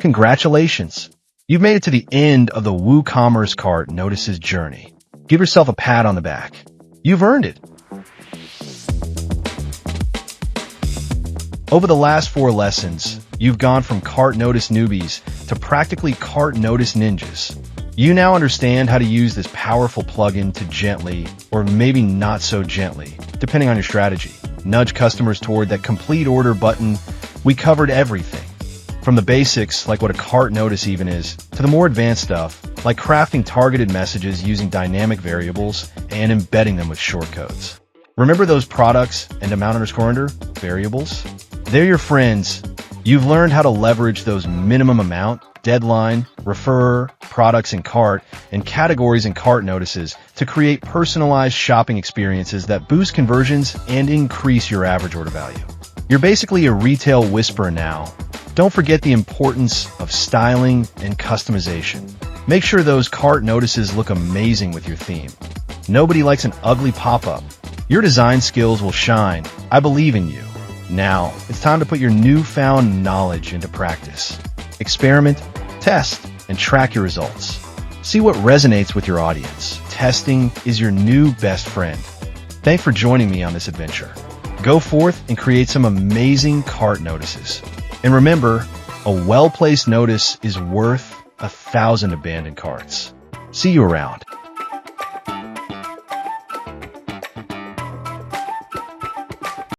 Congratulations! You've made it to the end of the WooCommerce cart notices journey. Give yourself a pat on the back. You've earned it. Over the last 4 lessons, you've gone from cart notice newbies to practically cart notice ninjas. You now understand how to use this powerful plugin to gently, or maybe not so gently, depending on your strategy, nudge customers toward that complete order button. We covered everything, from the basics, like what a cart notice even is, to the more advanced stuff, like crafting targeted messages using dynamic variables and embedding them with shortcodes. Remember those products and amount_under variables? They're your friends. You've learned how to leverage those minimum amount, deadline, refer, products in cart, and categories in cart notices to create personalized shopping experiences that boost conversions and increase your average order value. You're basically a retail whisperer now. Don't forget the importance of styling and customization. Make sure those cart notices look amazing with your theme. Nobody likes an ugly pop-up. Your design skills will shine. I believe in you. Now, it's time to put your newfound knowledge into practice. Experiment, test, and track your results. See what resonates with your audience. Testing is your new best friend. Thanks for joining me on this adventure. Go forth and create some amazing cart notices. And remember, a well-placed notice is worth 1,000 abandoned carts. See you around.